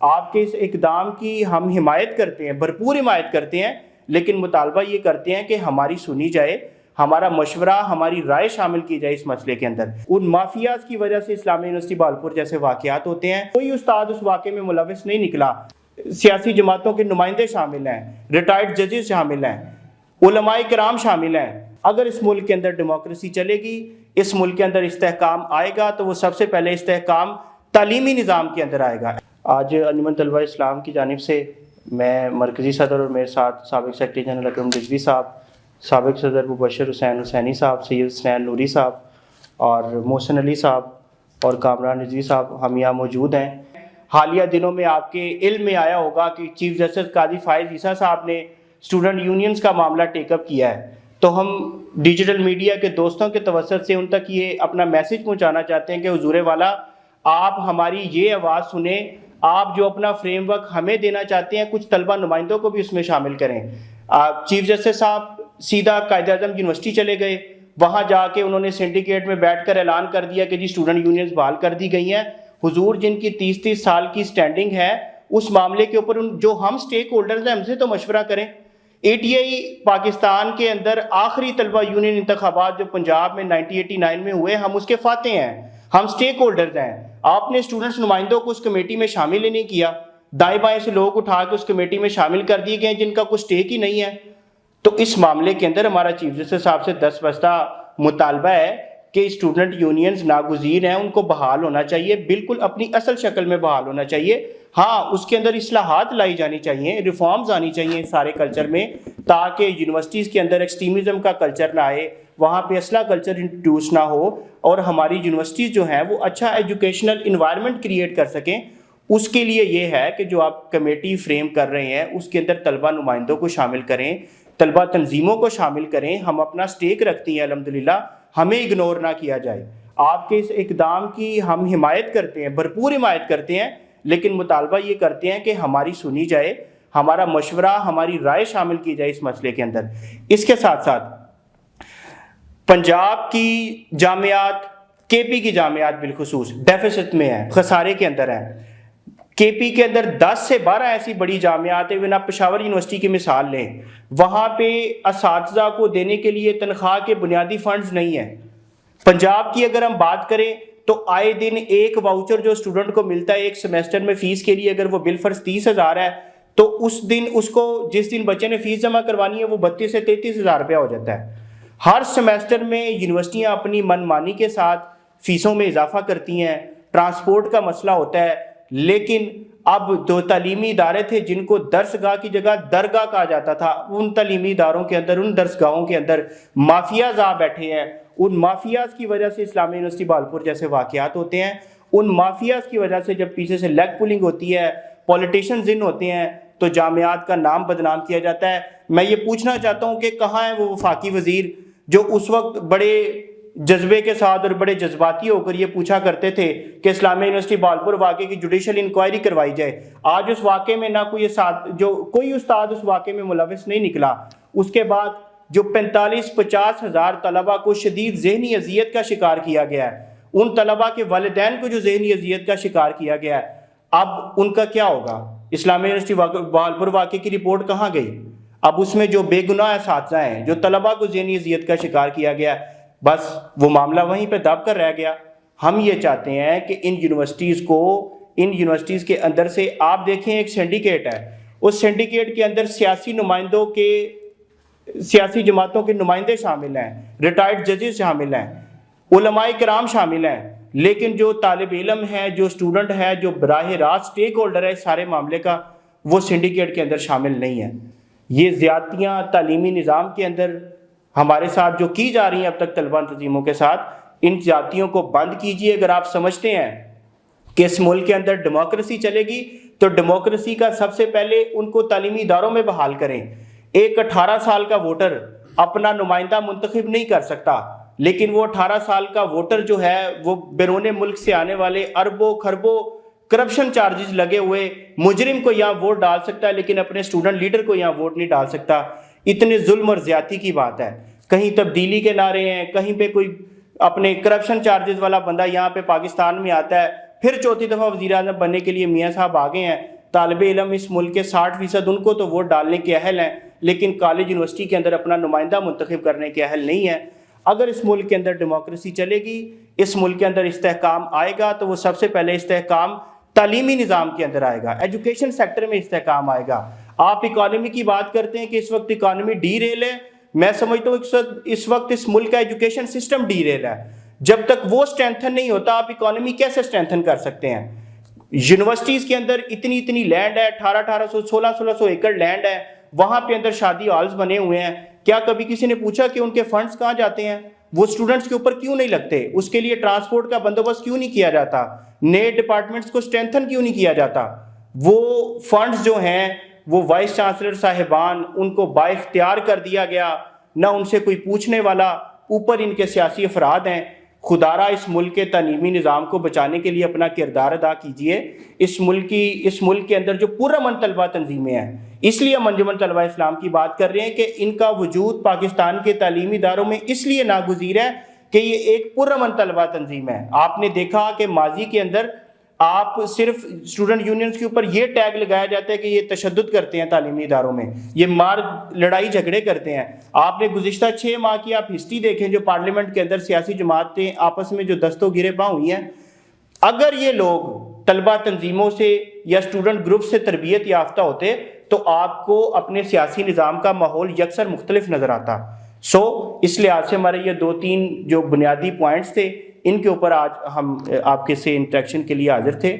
آپ کے اس اقدام کی ہم حمایت کرتے ہیں، بھرپور حمایت کرتے ہیں، لیکن مطالبہ یہ کرتے ہیں کہ ہماری سنی جائے، ہمارا مشورہ، ہماری رائے شامل کی جائے اس مسئلے کے اندر۔ ان مافیاز کی وجہ سے اسلامیہ یونیورسٹی بہاولپور جیسے واقعات ہوتے ہیں، کوئی استاد اس واقعے میں ملوث نہیں نکلا، سیاسی جماعتوں کے نمائندے شامل ہیں، ریٹائرڈ ججز شامل ہیں، علماء کرام شامل ہیں۔ اگر اس ملک کے اندر ڈیموکریسی چلے گی، اس ملک کے اندر استحکام آئے گا، تو وہ سب سے پہلے استحکام تعلیمی نظام کے اندر آئے گا۔ آج انجمن طلبہ اسلام کی جانب سے میں مرکزی صدر اور میرے ساتھ سابق سیکرٹری جنرل اکرم رضوی صاحب، سابق صدر مبشر حسین حسینی صاحب، سید حسین نوری صاحب اور محسن علی صاحب اور کامران رضوی صاحب ہم یہاں موجود ہیں۔ حالیہ دنوں میں آپ کے علم میں آیا ہوگا کہ چیف جسٹس قاضی فائز عیسیٰ صاحب نے اسٹوڈنٹ یونینز کا معاملہ ٹیک اپ کیا ہے، تو ہم ڈیجیٹل میڈیا کے دوستوں کے توسط سے ان تک یہ اپنا میسج پہنچانا چاہتے ہیں کہ حضور والا، آپ ہماری یہ آواز سنیں، آپ جو اپنا فریم ورک ہمیں دینا چاہتے ہیں، کچھ طلبہ نمائندوں کو بھی اس میں شامل کریں۔ چیف جسٹس صاحب سیدھا قائد اعظم یونیورسٹی چلے گئے، وہاں جا کے انہوں نے سنڈیکیٹ میں بیٹھ کر اعلان کر دیا کہ جی اسٹوڈنٹ یونینز بحال کر دی گئی ہیں۔ حضور، جن کی 30 سال کی سٹینڈنگ ہے، اس معاملے کے اوپر جو ہم سٹیک ہولڈرز ہیں، ہم سے تو مشورہ کریں۔ ATI پاکستان کے اندر آخری طلبہ یونین انتخابات جو پنجاب میں 1989 میں ہوئے، ہم اس کے فاتح ہیں، ہم سٹیک ہولڈرز ہیں۔ آپ نے اسٹوڈنٹس نمائندوں کو اس کمیٹی میں شامل ہی نہیں کیا، دائیں بائیں سے لوگ اٹھا کے اس کمیٹی میں شامل کر دیے گئے جن کا کوئی سٹیک ہی نہیں ہے۔ تو اس معاملے کے اندر ہمارا چیف جسٹس صاحب سے دست بستہ مطالبہ ہے کہ اسٹوڈنٹ یونینز ناگزیر ہیں، ان کو بحال ہونا چاہیے، بالکل اپنی اصل شکل میں بحال ہونا چاہیے۔ ہاں، اس کے اندر اصلاحات لائی جانی چاہیے، ریفارمز آنی چاہیے سارے کلچر میں، تاکہ یونیورسٹیز کے اندر ایکسٹریمزم کا کلچر نہ آئے، وہاں پہ اصلاح کلچر انٹروڈیوس نہ ہو، اور ہماری یونیورسٹیز جو ہیں وہ اچھا ایجوکیشنل انوائرمنٹ کریٹ کر سکیں۔ اس کے لیے یہ ہے کہ جو آپ کمیٹی فریم کر رہے ہیں، اس کے اندر طلبہ نمائندوں کو شامل کریں، طلبہ تنظیموں کو شامل کریں۔ ہم اپنا سٹیک رکھتی ہیں الحمدللہ، ہمیں اگنور نہ کیا جائے۔ آپ کے اس اقدام کی ہم حمایت کرتے ہیں، بھرپور حمایت کرتے ہیں، لیکن مطالبہ یہ کرتے ہیں کہ ہماری سنی جائے، ہمارا مشورہ، ہماری رائے شامل کی جائے اس مسئلے کے اندر۔ اس کے ساتھ ساتھ پنجاب کی جامعات، KP کی جامعات بالخصوص ڈیفیسٹ میں ہیں، خسارے کے اندر ہیں۔ KP کے اندر 10 سے 12 ایسی بڑی جامعات ہیں، آپ پشاور یونیورسٹی کی مثال لیں، وہاں پہ اساتذہ کو دینے کے لیے تنخواہ کے بنیادی فنڈز نہیں ہیں۔ پنجاب کی اگر ہم بات کریں تو آئے دن ایک واؤچر جو اسٹوڈنٹ کو ملتا ہے ایک سیمیسٹر میں فیس کے لیے، اگر وہ بالفرض 30,000 ہے، تو اس دن اس کو جس دن بچے نے فیس جمع کروانی ہے وہ 32 سے 33,000 روپیہ ہو جاتا ہے۔ ہر سیمیسٹر میں یونیورسٹیاں اپنی من مانی کے ساتھ فیسوں میں اضافہ کرتی ہیں، ٹرانسپورٹ کا مسئلہ ہوتا ہے، لیکن اب جو تعلیمی ادارے تھے جن کو درسگاہ کی جگہ درگاہ کہا جاتا تھا، ان تعلیمی اداروں کے اندر، ان درسگاہوں کے اندر مافیاز آ بیٹھے ہیں۔ ان مافیاز کی وجہ سے اسلامیہ یونیورسٹی بہاولپور جیسے واقعات ہوتے ہیں۔ ان مافیاز کی وجہ سے جب پیچھے سے لیگ پولنگ ہوتی ہے، پولیٹیشنز ان ہوتے ہیں، تو جامعات کا نام بدنام کیا جاتا ہے۔ میں یہ پوچھنا چاہتا ہوں کہ کہاں ہے وہ وفاقی وزیر جو اس وقت بڑے جذبے کے ساتھ اور بڑے جذباتی ہو کر یہ پوچھا کرتے تھے کہ اسلامیہ یونیورسٹی بہاولپور واقعے کی جوڈیشل انکوائری کروائی جائے۔ آج اس واقعے میں نہ کوئی استاد اس واقعے میں ملوث نہیں نکلا۔ اس کے بعد جو 45-50 ہزار طلبہ کو شدید ذہنی اذیت کا شکار کیا گیا ہے، ان طلبہ کے والدین کو جو ذہنی اذیت کا شکار کیا گیا ہے، اب ان کا کیا ہوگا؟ اسلامیہ یونیورسٹی بہاولپور واقعے کی رپورٹ کہاں گئی؟ اب اس میں جو بے گناہ اساتذہ ہیں، جو طلبہ کو ذہنی اذیت کا شکار کیا گیا، بس وہ معاملہ وہیں پہ دب کر رہ گیا۔ ہم یہ چاہتے ہیں کہ ان یونیورسٹیز کے اندر سے آپ دیکھیں ایک سینڈیکیٹ ہے، اس سینڈیکیٹ کے اندر سیاسی جماعتوں کے نمائندے شامل ہیں، ریٹائرڈ ججز شامل ہیں، علماء کرام شامل ہیں، لیکن جو طالب علم ہے، جو اسٹوڈنٹ ہے، جو براہ راست سٹیک ہولڈر ہے اس سارے معاملے کا، وہ سینڈیکیٹ کے اندر شامل نہیں ہے۔ یہ زیادتیاں تعلیمی نظام کے اندر ہمارے ساتھ جو کی جا رہی ہیں اب تک طلبہ تنظیموں کے ساتھ، ان زیادتیوں کو بند کیجیے۔ اگر آپ سمجھتے ہیں کہ اس ملک کے اندر ڈیموکریسی چلے گی، تو ڈیموکریسی کا سب سے پہلے ان کو تعلیمی اداروں میں بحال کریں۔ ایک 18 سال کا ووٹر اپنا نمائندہ منتخب نہیں کر سکتا، لیکن وہ 18 سال کا ووٹر جو ہے وہ بیرون ملک سے آنے والے اربوں خربوں کرپشن چارجز لگے ہوئے مجرم کو یہاں ووٹ ڈال سکتا ہے، لیکن اپنے اسٹوڈنٹ لیڈر کو یہاں ووٹ نہیں ڈال سکتا۔ اتنے ظلم اور زیادتی کی بات ہے۔ کہیں تبدیلی کے نعرے ہیں، کہیں پہ کوئی اپنے کرپشن چارجز والا بندہ یہاں پہ پاکستان میں آتا ہے، پھر چوتھی دفعہ وزیر اعظم بننے کے لیے میاں صاحب آگے ہیں. طالب علم اس ملک کے 60% ان کو تو ووٹ ڈالنے کے اہل ہیں، لیکن کالج یونیورسٹی کے اندر اپنا نمائندہ منتخب کرنے کے اہل نہیں ہیں. اگر اس ملک کے اندر ڈیموکریسی چلے گی، اس ملک کے اندر استحکام آئے گا، تو وہ سب سے پہلے استحکام تعلیمی نظام کے اندر آئے گا، ایجوکیشن سیکٹر میں استحکام آئے گا. آپ اکانومی کی بات کرتے ہیں کہ اس وقت اکانومی ڈی ریل ہے، میں سمجھتا ہوں اس وقت اس ملک کا ایجوکیشن سسٹم ڈی ریل ہے. جب تک وہ اسٹرینتھن نہیں ہوتا، آپ اکانومی کیسے اسٹرینتھن کر سکتے ہیں؟ یونیورسٹیز کے اندر اتنی لینڈ ہے، 1800 1600 ایکڑ لینڈ ہے، وہاں پہ اندر شادی ہالز بنے ہوئے ہیں. کیا کبھی کسی نے پوچھا کہ ان کے فنڈز کہاں جاتے ہیں؟ وہ اسٹوڈنٹس کے اوپر کیوں نہیں لگتے؟ اس کے لیے ٹرانسپورٹ کا بندوبست کیوں نہیں کیا جاتا؟ نئے ڈپارٹمنٹس کو اسٹرینتھن کیوں نہیں کیا جاتا؟ وہ فنڈز جو ہیں وہ وائس چانسلر صاحبان ان کو با اختیار کر دیا گیا، نہ ان سے کوئی پوچھنے والا، اوپر ان کے سیاسی افراد ہیں. خدارہ اس ملک کے تعلیمی نظام کو بچانے کے لیے اپنا کردار ادا کیجئے. اس ملک کے اندر جو پرامن طلبہ تنظیمیں ہیں، اس لیے ہم انجمن طلبہ اسلام کی بات کر رہے ہیں کہ ان کا وجود پاکستان کے تعلیمی اداروں میں اس لیے ناگزیر ہے کہ یہ ایک پرامن طلبہ تنظیم ہے. آپ نے دیکھا کہ ماضی کے اندر آپ صرف اسٹوڈنٹ یونینز کے اوپر یہ ٹیگ لگایا جاتا ہے کہ یہ تشدد کرتے ہیں تعلیمی اداروں میں، یہ مار لڑائی جھگڑے کرتے ہیں. آپ نے گزشتہ 6 ماہ کی آپ ہسٹری دیکھیں جو پارلیمنٹ کے اندر سیاسی جماعتیں آپس میں جو دست و گرے پاں ہوئی ہیں، اگر یہ لوگ طلبہ تنظیموں سے یا اسٹوڈنٹ گروپ سے تربیت یافتہ ہوتے تو آپ کو اپنے سیاسی نظام کا ماحول یکسر مختلف نظر آتا. اس لحاظ سے ہمارے یہ 2-3 جو بنیادی پوائنٹس تھے، ان کے اوپر آج ہم آپ کے سے انٹریکشن کے لیے حاضر تھے.